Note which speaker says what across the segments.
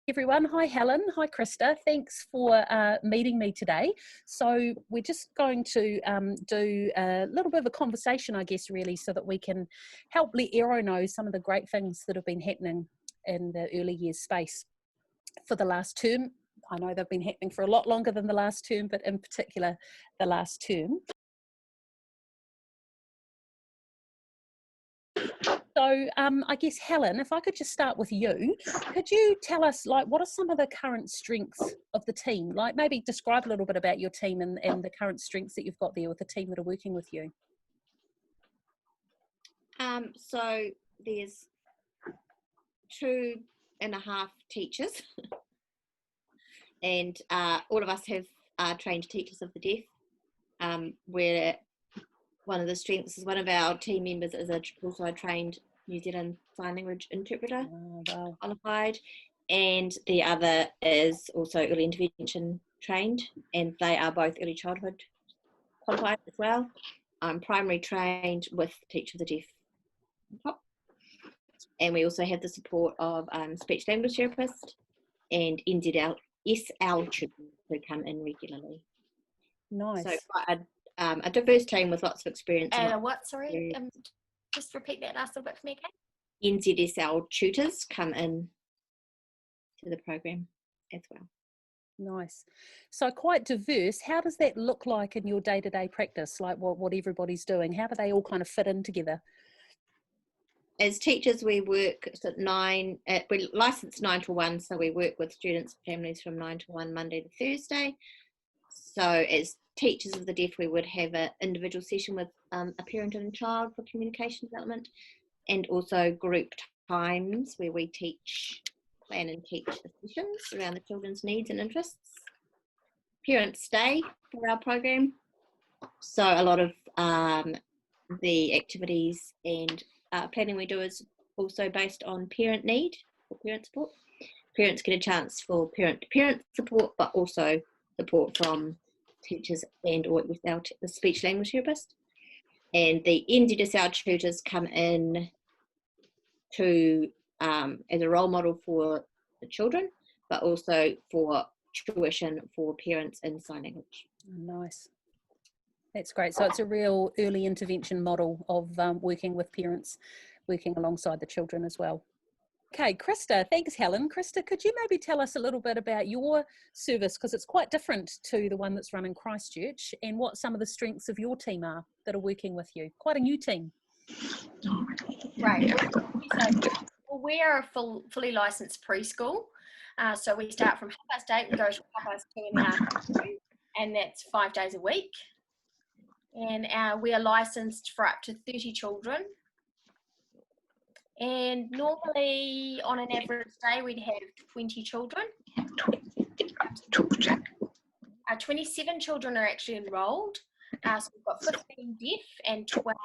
Speaker 1: Everyone. Hi, Helen. Hi, Krista. Thanks for meeting me today. So we're just going to do a little bit of a conversation, I guess, really, so that we can help let ERO know some of the great things that have been happening in the early years space for the last term. I know they've been happening for a lot longer than the last term, but in particular, the last term. So I guess, Helen, if I could just start with you, could you tell us, like, what are some of the current strengths of the team? Like, maybe describe a little bit about your team and the current strengths that you've got there with the team that are working with you.
Speaker 2: So there's 2.5 teachers and all of us have trained teachers of the deaf, where one of the strengths is one of our team members is also a trained New Zealand Sign Language interpreter, qualified, and the other is also early intervention trained, and they are both early childhood qualified as well. I'm primary trained with Teach of the Deaf on top, and we also have the support of speech language therapist and SL tutors who come in regularly.
Speaker 1: Nice.
Speaker 2: So quite a diverse team with lots of experience.
Speaker 3: And what, sorry, just repeat that last little bit for me again.
Speaker 2: NZSL tutors come in to the program as well.
Speaker 1: Nice. So quite diverse. How does that look like in your day-to-day practice? Like what everybody's doing? How do they all kind of fit in together?
Speaker 2: As teachers, we work at 9, we're licensed 9 to 1, so we work with students and families from 9 to 1, Monday to Thursday. So as teachers of the deaf, we would have an individual session with a parent and child for communication development, and also group times where we plan and teach the sessions around the children's needs and interests. Parents stay for our program, so a lot of the activities and planning we do is also based on parent need or parent support. Parents get a chance for parent-to-parent support, but also support from teachers and or with the speech language therapist. And the NZSL tutors come in to as a role model for the children, but also for tuition for parents in sign language.
Speaker 1: Nice. That's great. So it's a real early intervention model of working with parents, working alongside the children as well. Okay, Krista, thanks, Helen. Krista, could you maybe tell us a little bit about your service, because it's quite different to the one that's run in Christchurch, and what some of the strengths of your team are that are working with you? Quite a new team.
Speaker 3: Right. Well, we are a fully licensed preschool. So we start from 8:30 and go to 2:30 in the afternoon, and that's 5 days a week. And we are licensed for up to 30 children. And normally, on an average day, we'd have 20 children. 27 children are actually enrolled. So we've got 15 deaf and 12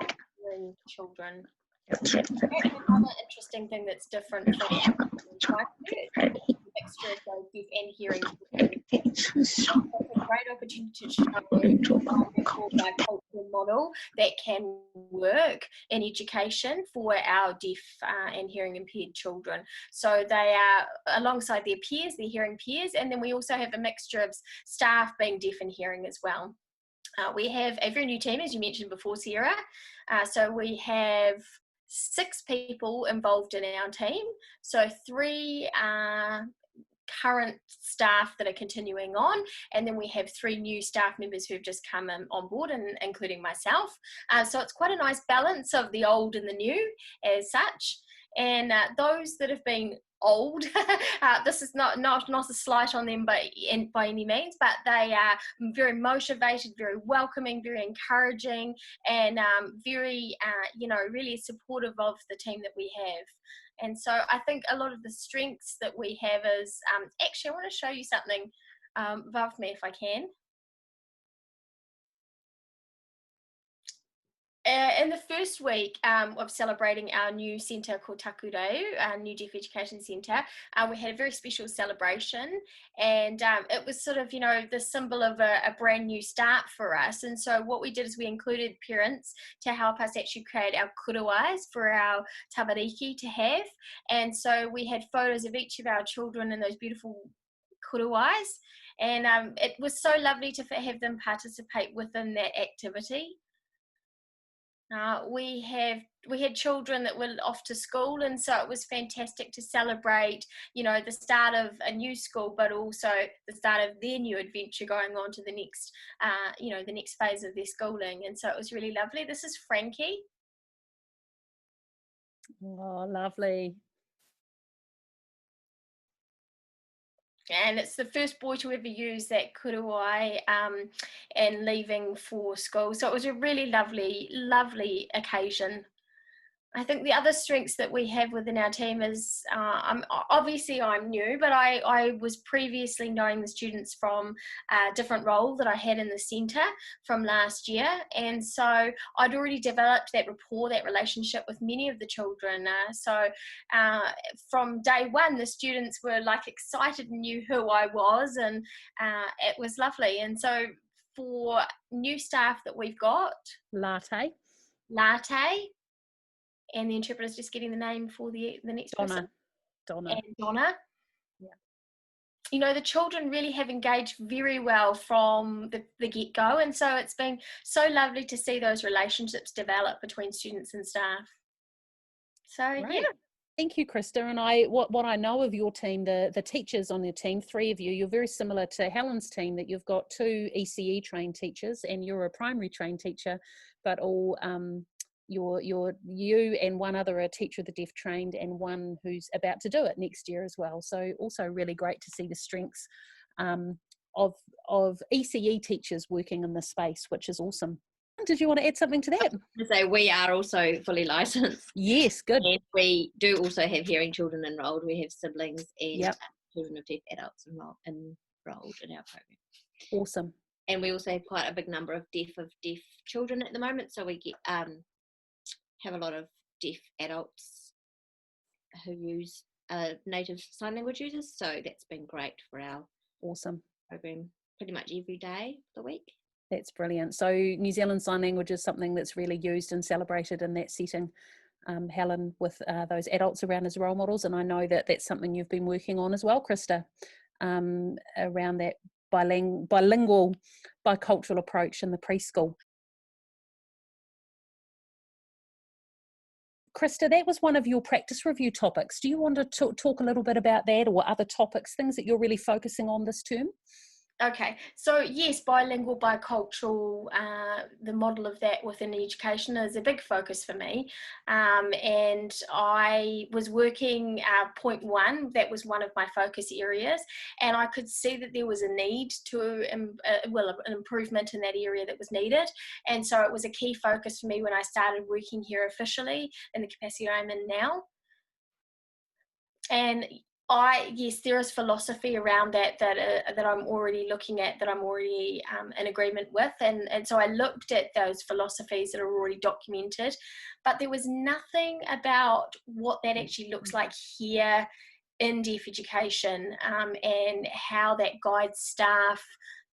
Speaker 3: hearing children. Another interesting thing that's different from Christchurch, mixture of both deaf and hearing children. It's a great opportunity to show a cultural model that can work in education for our deaf and hearing impaired children. So they are alongside their peers, their hearing peers, and then we also have a mixture of staff being deaf and hearing as well. We have a very new team, as you mentioned before, Sarah. So we have 6 people involved in our team. So 3 current staff that are continuing on, and then we have 3 new staff members who have just come on board, and including myself. So it's quite a nice balance of the old and the new as such. And those that have been old, this is not a slight on them by any means, but they are very motivated, very welcoming, very encouraging, and very really supportive of the team that we have. And so I think a lot of the strengths that we have is actually, I want to show you something above me if I can. In the first week of celebrating our new centre called Takureu, our new Deaf Education Centre, we had a very special celebration, and it was sort of, the symbol of a brand new start for us. And so what we did is we included parents to help us actually create our kuruwais for our tamariki to have. And so we had photos of each of our children in those beautiful kuruwais, and it was so lovely to have them participate within that activity. We had children that were off to school, and so it was fantastic to celebrate, the start of a new school, but also the start of their new adventure going on to the next, the next phase of their schooling. And so it was really lovely. This is Frankie.
Speaker 1: Oh, lovely.
Speaker 3: And it's the first boy to ever use that kuruwai and leaving for school. So it was a really lovely, lovely occasion. I think the other strengths that we have within our team is, I'm new, but I was previously knowing the students from a different role that I had in the centre from last year. And so I'd already developed that rapport, that relationship with many of the children. From day one, the students were like excited and knew who I was, and it was lovely. And so for new staff that we've got,
Speaker 1: Latte.
Speaker 3: And the interpreter's just getting the name for the next
Speaker 1: Donna.
Speaker 3: person.
Speaker 1: Donna.
Speaker 3: And Donna.
Speaker 1: Yeah.
Speaker 3: The children really have engaged very well from the get-go. And so it's been so lovely to see those relationships develop between students and staff. So,
Speaker 1: Right.
Speaker 3: yeah.
Speaker 1: Thank you, Krista. And what I know of your team, the teachers on your team, 3 of you, you're very similar to Helen's team, that you've got 2 ECE trained teachers and you're a primary trained teacher, but all you and one other are teacher of the deaf trained, and one who's about to do it next year as well. So also really great to see the strengths of ECE teachers working in this space, which is awesome. Did you want to add something to that?
Speaker 2: So we are also fully licensed.
Speaker 1: Yes, good.
Speaker 2: And we do also have hearing children enrolled. We have siblings and children of deaf adults enrolled in our program.
Speaker 1: Awesome.
Speaker 2: And we also have quite a big number of deaf children at the moment. So we get have a lot of deaf adults who use native sign language users. So that's been great for our program pretty much every day of the week.
Speaker 1: That's brilliant. So New Zealand Sign Language is something that's really used and celebrated in that setting, Helen, with those adults around as role models. And I know that that's something you've been working on as well, Krista, around that bilingual, bicultural approach in the preschool. Krista, that was one of your practice review topics. Do you want to talk a little bit about that, or other topics, things that you're really focusing on this term?
Speaker 3: Okay, so yes, bilingual, bicultural, the model of that within education is a big focus for me. And I was working point 1, that was one of my focus areas, and I could see that there was a need to, an improvement in that area that was needed. And so it was a key focus for me when I started working here officially in the capacity I'm in now. And yes, there is philosophy around that I'm already looking at, that I'm already in agreement with. And so I looked at those philosophies that are already documented, but there was nothing about what that actually looks like here in deaf education, and how that guides staff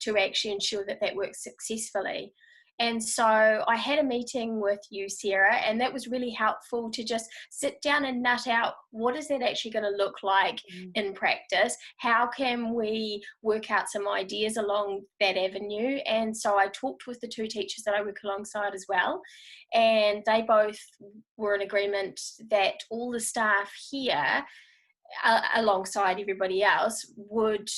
Speaker 3: to actually ensure that that works successfully. And so I had a meeting with you, Sarah, and that was really helpful to just sit down and nut out, what is that actually going to look like in practice? How can we work out some ideas along that avenue? And so I talked with the 2 teachers that I work alongside as well, and they both were in agreement that all the staff here, alongside everybody else, would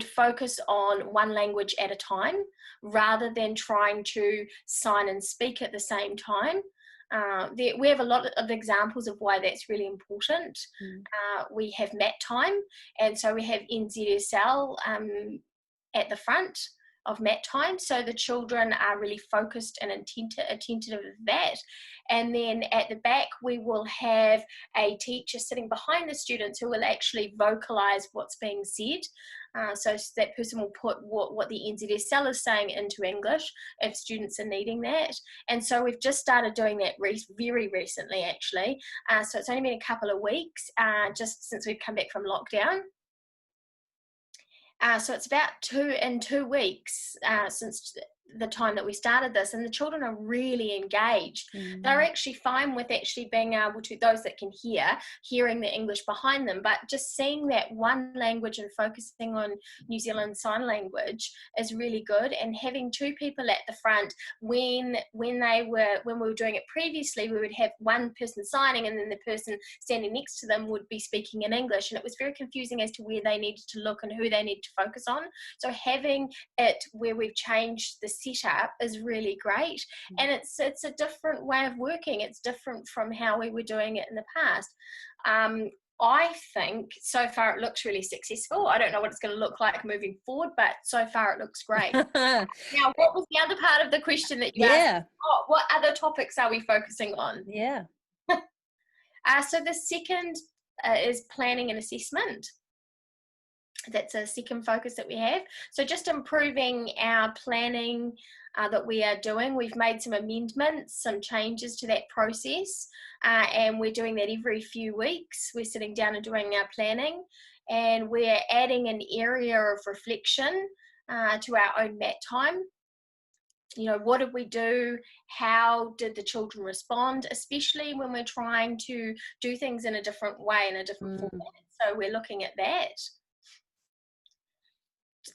Speaker 3: focus on one language at a time, rather than trying to sign and speak at the same time. We have a lot of examples of why that's really important. We have mat time, and so we have NZSL at the front, of mat time, so the children are really focused and attentive of that. And then at the back we will have a teacher sitting behind the students who will actually vocalize what's being said. So that person will put what the NZSL is saying into English if students are needing that. And so we've just started doing that very recently, actually. So it's only been a couple of weeks, just since we've come back from lockdown. So it's about 2 weeks since the time that we started this, and the children are really engaged. They're actually fine with actually being able to, those that can hearing the English behind them, but just seeing that one language and focusing on New Zealand Sign Language is really good. And having 2 people at the front, when we were doing it previously, we would have one person signing and then the person standing next to them would be speaking in English, and it was very confusing as to where they needed to look and who they needed to focus on. So having it where we've changed the setup is really great, and it's a different way of working. It's different from how we were doing it in the past. I think so far it looks really successful. I don't know what it's going to look like moving forward, but so far it looks great. Now, what was the other part of the question that you asked? What other topics are we focusing on? So the second is planning and assessment. That's a second focus that we have. So just improving our planning that we are doing. We've made some amendments, some changes to that process, and we're doing that every few weeks. We're sitting down and doing our planning, and we're adding an area of reflection to our own mat time. You know, what did we do? How did the children respond, especially when we're trying to do things in a different way, in a different format. So we're looking at that.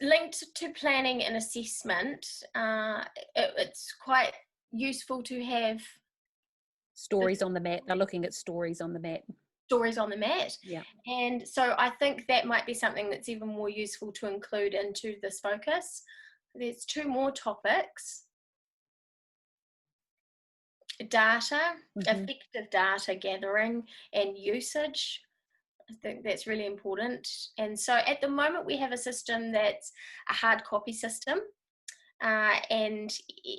Speaker 3: Linked to planning and assessment, it's quite useful to have
Speaker 1: stories on the mat. They're looking at stories on the mat.
Speaker 3: Stories on the mat.
Speaker 1: Yeah.
Speaker 3: And so I think that might be something that's even more useful to include into this focus. There's 2 more topics. Data, effective data gathering and usage. I think that's really important. And so at the moment we have a system that's a hard copy system, and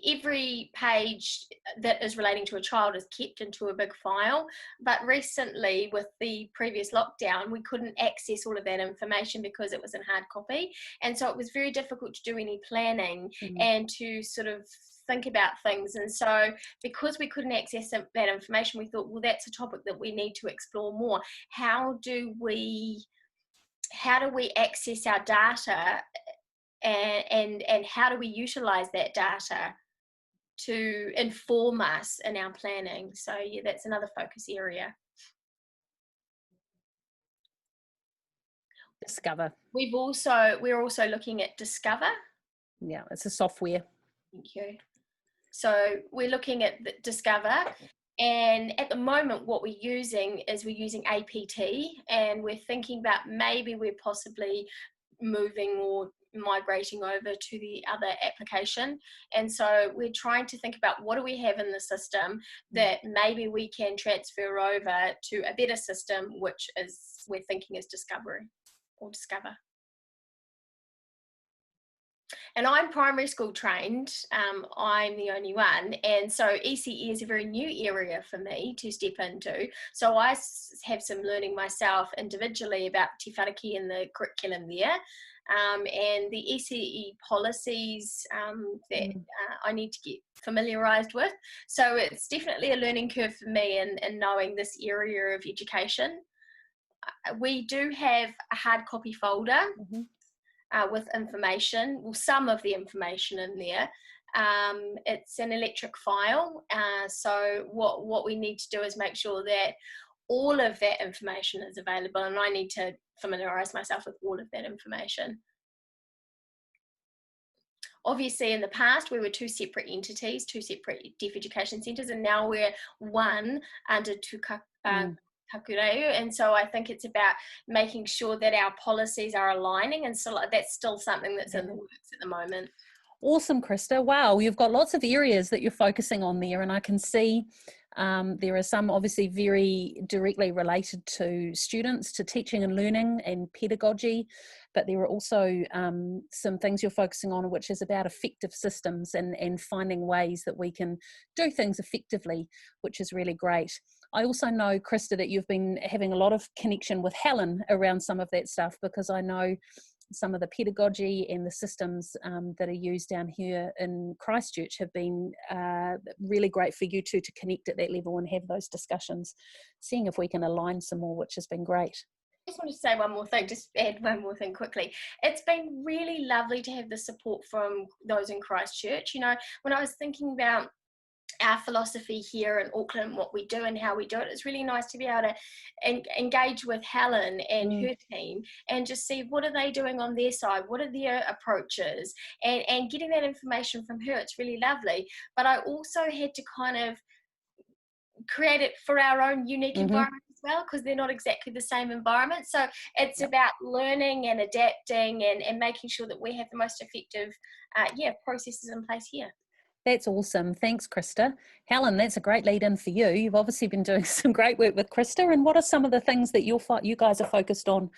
Speaker 3: every page that is relating to a child is kept into a big file. But recently, with the previous lockdown, we couldn't access all of that information because it was in hard copy. And so it was very difficult to do any planning and to sort of think about things. And so because we couldn't access that information, we thought, well, that's a topic that we need to explore more. How do we access our data, and how do we utilize that data to inform us in our planning? So yeah, that's another focus area.
Speaker 1: Discover.
Speaker 3: We're also looking at Discover.
Speaker 1: Yeah, it's a software.
Speaker 3: Thank you. So we're looking at the Discover, and at the moment what we're using APT, and we're thinking about maybe we're possibly moving or migrating over to the other application. And so we're trying to think about what do we have in the system that maybe we can transfer over to a better system, which is we're thinking is Discover. And I'm primary school trained, I'm the only one, and so ECE is a very new area for me to step into. So I have some learning myself individually about Te Wharaki and the curriculum there, and the ECE policies that I need to get familiarised with. So it's definitely a learning curve for me in knowing this area of education. We do have a hard copy folder with information, well, some of the information in there. It's an electric file, so what we need to do is make sure that all of that information is available, and I need to familiarise myself with all of that information. Obviously, in the past, we were 2 separate entities, 2 separate deaf education centres, and now we're one under Takureu, and so I think it's about making sure that our policies are aligning, and so that's still something that's in the works at the moment.
Speaker 1: Awesome, Krista. Wow, you've got lots of areas that you're focusing on there, and I can see There are some obviously very directly related to students, to teaching and learning and pedagogy, but there are also some things you're focusing on which is about effective systems and finding ways that we can do things effectively, which is really great. I also know, Krista, that you've been having a lot of connection with Helen around some of that stuff, because I know some of the pedagogy and the systems that are used down here in Christchurch have been really great for you two to connect at that level and have those discussions, seeing if we can align some more, which has been great.
Speaker 3: I just want to say one more thing, just add one more thing quickly. It's been really lovely to have the support from those in Christchurch. You know, when I was thinking about our philosophy here in Auckland, what we do and how we do it, it's really nice to be able to engage with Helen and her team and just see what are they doing on their side, what are their approaches, and getting that information from her. It's really lovely. But I also had to kind of create it for our own unique environment as well, because they're not exactly the same environment. So it's about learning and adapting and making sure that we have the most effective processes in place here.
Speaker 1: That's awesome. Thanks, Krista. Helen, that's a great lead in for you. You've obviously been doing some great work with Krista. And what are some of the things that you guys are focused on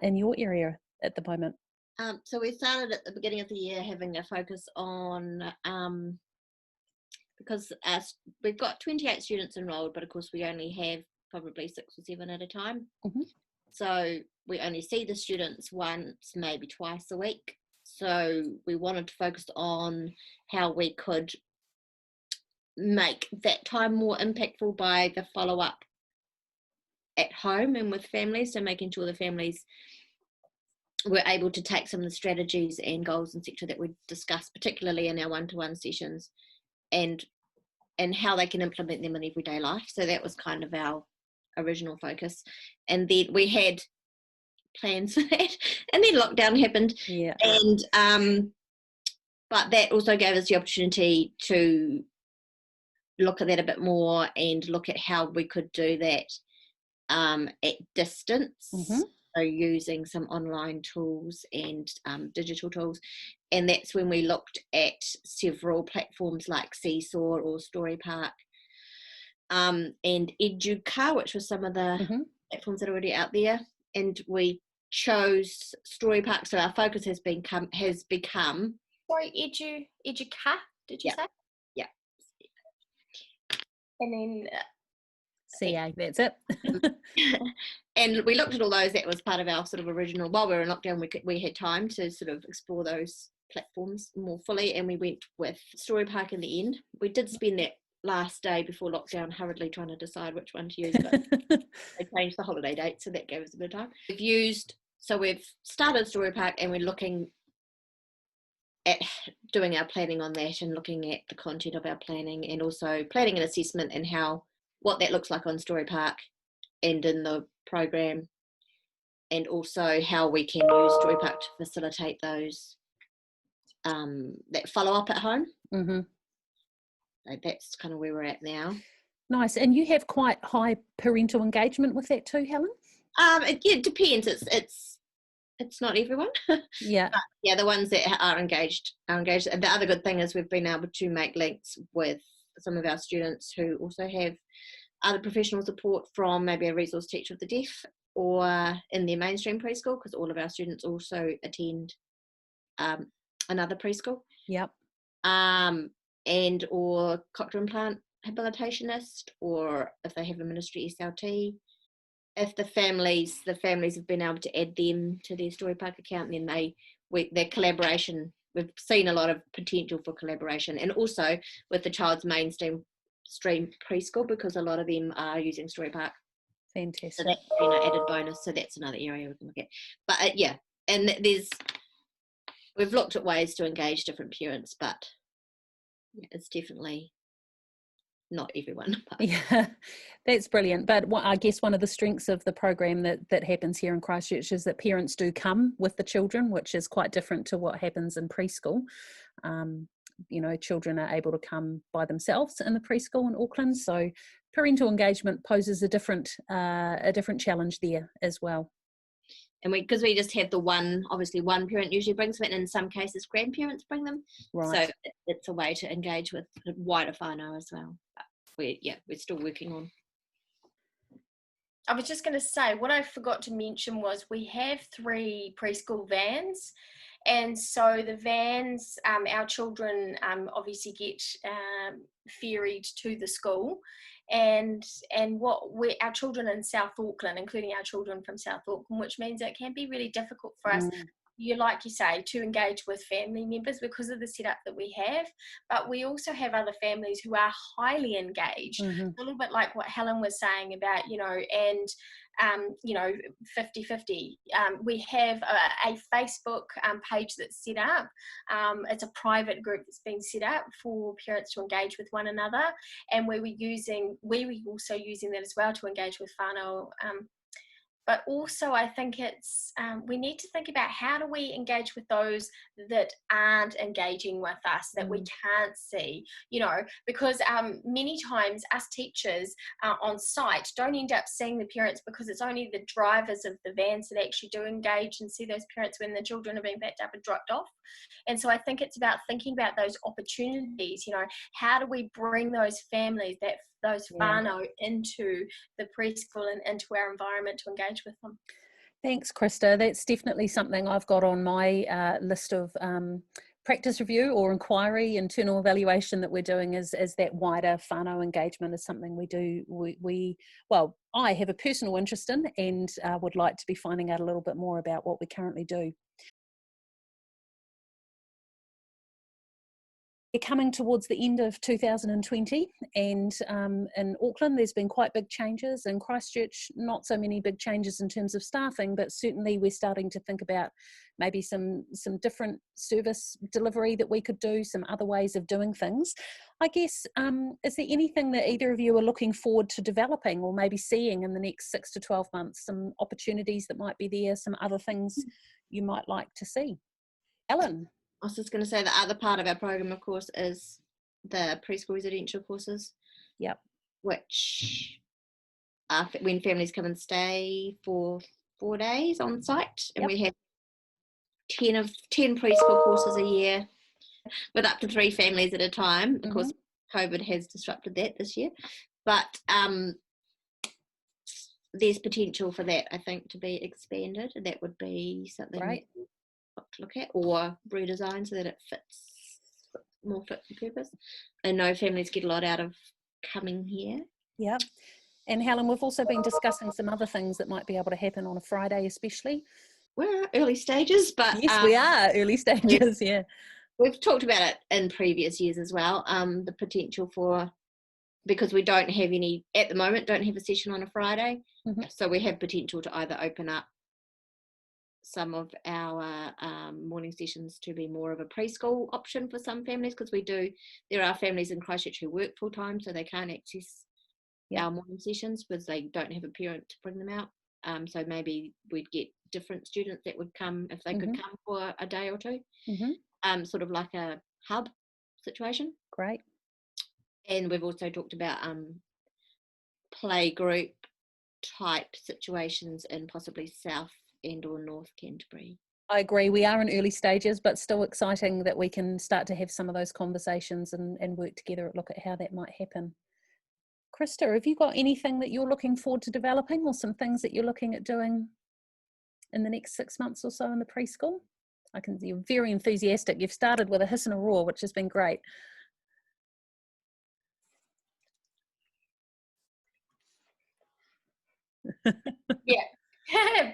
Speaker 1: in your area at the moment?
Speaker 2: So we started at the beginning of the year having a focus on, because we've got 28 students enrolled, but of course we only have probably 6 or 7 at a time. So we only see the students once, maybe twice a week. So we wanted to focus on how we could make that time more impactful by the follow-up at home and with families. So making sure the families were able to take some of the strategies and goals, etc., that we discussed, particularly in our one-to-one sessions, and how they can implement them in everyday life. So that was kind of our original focus. And then we had plans for that, and then lockdown happened, and but that also gave us the opportunity to look at that a bit more and look at how we could do that at distance, so using some online tools and digital tools. And that's when we looked at several platforms like Seesaw or Story Park, and Educa, which was some of the platforms that are already out there. And we chose Story Park, so our focus has become.
Speaker 3: Sorry, Educa, did you say?
Speaker 2: Yeah.
Speaker 3: And then
Speaker 1: CA, that's it.
Speaker 2: And we looked at all those. That was part of our sort of original. While we were in lockdown, we had time to sort of explore those platforms more fully, and we went with Story Park in the end. We did spend that last day before lockdown hurriedly trying to decide which one to use, but they changed the holiday date, so that gave us a bit of time. We've started Story Park, and we're looking at doing our planning on that and looking at the content of our planning, and also planning and assessment and what that looks like on Story Park and in the program, and also how we can use Story Park to facilitate those that follow up at home. So that's kind of where we're at now. Nice.
Speaker 1: And you have quite high parental engagement with that too, Helen?
Speaker 2: It depends. It's not everyone.
Speaker 1: Yeah.
Speaker 2: But yeah, the ones that are engaged are engaged. And the other good thing is we've been able to make links with some of our students who also have other professional support from maybe a resource teacher of the deaf or in their mainstream preschool, because all of our students also attend another preschool.
Speaker 1: Yep.
Speaker 2: And or cochlear implant habilitationist, or if they have a ministry SLT. If the families have been able to add them to their Story Park account, then their collaboration, we've seen a lot of potential for collaboration, and also with the child's mainstream preschool, because a lot of them are using Story Park.
Speaker 1: Fantastic.
Speaker 2: So that's been an added bonus. So that's another area we can look at. But and we've looked at ways to engage different parents, but it's definitely not everyone.
Speaker 1: Yeah, that's brilliant. But I guess one of the strengths of the program that happens here in Christchurch is that parents do come with the children, which is quite different to what happens in preschool. Children are able to come by themselves in the preschool in Auckland, so parental engagement poses a different challenge there as well.
Speaker 2: And because we just have one parent usually brings them, and in some cases grandparents bring them. Right. So it's a way to engage with a wider whānau as well. we're still working on.
Speaker 3: I was just going to say, what I forgot to mention was we have 3 preschool vans. And so the vans, our children obviously get ferried to the school. And our children in South Auckland, including our children from South Auckland, which means it can be really difficult for us, like you say, to engage with family members because of the setup that we have. But we also have other families who are highly engaged, a little bit like what Helen was saying about, and 50-50. We have a Facebook page that's set up. It's a private group that's been set up for parents to engage with one another, and we're also using that as well to engage with whānau. But also I think it's, we need to think about how do we engage with those that aren't engaging with us, that we can't see, because many times us teachers on site don't end up seeing the parents because it's only the drivers of the vans that actually do engage and see those parents when the children are being picked up and dropped off. And so I think it's about thinking about those opportunities, how do we bring those families, those whānau into the preschool and into our environment to engage with them.
Speaker 1: Thanks, Krista. That's definitely something I've got on my list of practice review or inquiry, internal evaluation that we're doing is that wider whānau engagement is something we do. I have a personal interest in and would like to be finding out a little bit more about what we currently do. We're coming towards the end of 2020 and in Auckland there's been quite big changes. In Christchurch, not so many big changes in terms of staffing, but certainly we're starting to think about maybe some different service delivery that we could do, some other ways of doing things. I guess, is there anything that either of you are looking forward to developing or maybe seeing in the next 6 to 12 months, some opportunities that might be there, some other things you might like to see? Ellen?
Speaker 2: I was just going to say the other part of our program, of course, is the preschool residential courses.
Speaker 1: Yep.
Speaker 2: Which are when families come and stay for 4 days on site, and we have 10 preschool courses a year with up to 3 families at a time. Of course, COVID has disrupted that this year, but there's potential for that, I think, to be expanded. That would be something to look at, or redesign so that it fits more fit for purpose. I know families get a lot out of coming here.
Speaker 1: Yeah. And Helen, we've also been discussing some other things that might be able to happen on a Friday especially.
Speaker 2: We're early stages, but
Speaker 1: yes, we are early stages. Yeah,
Speaker 2: we've talked about it in previous years as well. The potential for, because we don't have any at the moment, don't have a session on a Friday, so we have potential to either open up some of our morning sessions to be more of a preschool option for some families, because there are families in Christchurch who work full time, so they can't access our morning sessions because they don't have a parent to bring them out. So maybe we'd get different students that would come if they could come for a day or two, sort of like a hub situation.
Speaker 1: Great.
Speaker 2: And we've also talked about play group type situations in possibly South and or North Canterbury.
Speaker 1: I agree, we are in early stages, but still exciting that we can start to have some of those conversations and work together, look at how that might happen. Krista, have you got anything that you're looking forward to developing, or some things that you're looking at doing in the next 6 months or so in the preschool? I can see you're very enthusiastic. You've started with a hiss and a roar, which has been great.
Speaker 3: Yeah,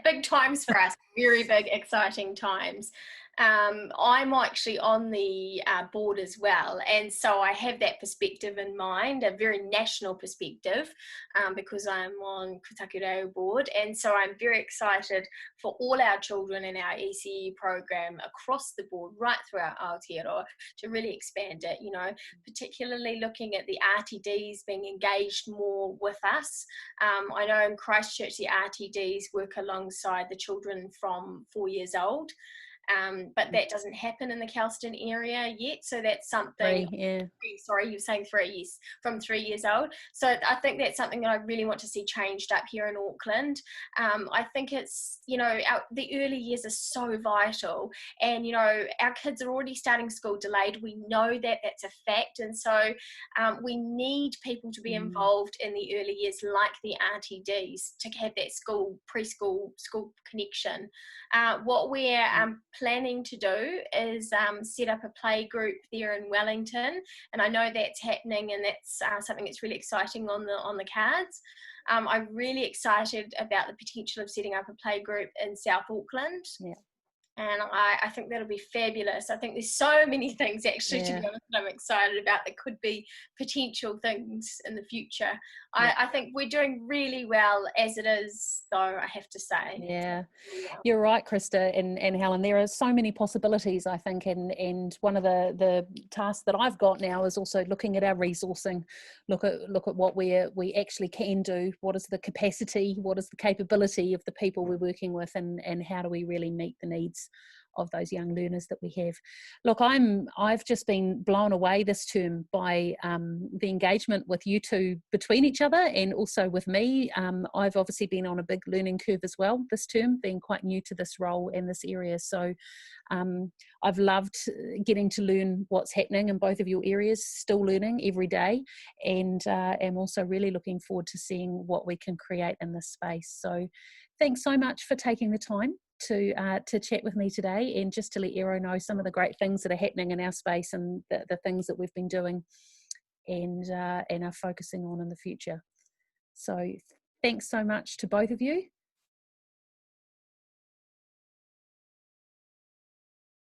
Speaker 3: big times for us, very big, exciting times. I'm actually on the board as well, and so I have that perspective in mind, a very national perspective, because I'm on Kutaku Reo board, and so I'm very excited for all our children in our ECE program across the board, right throughout Aotearoa, to really expand it, particularly looking at the RTDs being engaged more with us. I know in Christchurch the RTDs work alongside the children from 4 years old. but that doesn't happen in the Kelston area yet. So that's something.
Speaker 1: 3, yeah.
Speaker 3: Sorry, you were saying 3, yes, from 3 years old. So I think that's something that I really want to see changed up here in Auckland. I think it's, the early years are so vital, and, our kids are already starting school delayed. We know that that's a fact. And so we need people to be involved in the early years, like the RTDs, to have that preschool school connection. What we're planning to do is set up a play group there in Wellington, and I know that's happening, and that's something that's really exciting on the cards. I'm really excited about the potential of setting up a play group in South Auckland.
Speaker 1: Yeah.
Speaker 3: And I think that'll be fabulous. I think there's so many things, actually, to be honest, that I'm excited about that could be potential things in the future. I think we're doing really well as it is, though, I have to say.
Speaker 1: Yeah, you're right, Krista and Helen. There are so many possibilities, I think, and one of the tasks that I've got now is also looking at our resourcing, look at what we actually can do, what is the capacity, what is the capability of the people we're working with, and how do we really meet the needs of those young learners that we have. Look, I've just been blown away this term by the engagement with you two between each other, and also with me. I've obviously been on a big learning curve as well this term, being quite new to this role and this area. So I've loved getting to learn what's happening in both of your areas, still learning every day, and am also really looking forward to seeing what we can create in this space. So thanks so much for taking the time to chat with me today, and just to let ERO know some of the great things that are happening in our space, and the things that we've been doing and are focusing on in the future. So thanks so much to both of you.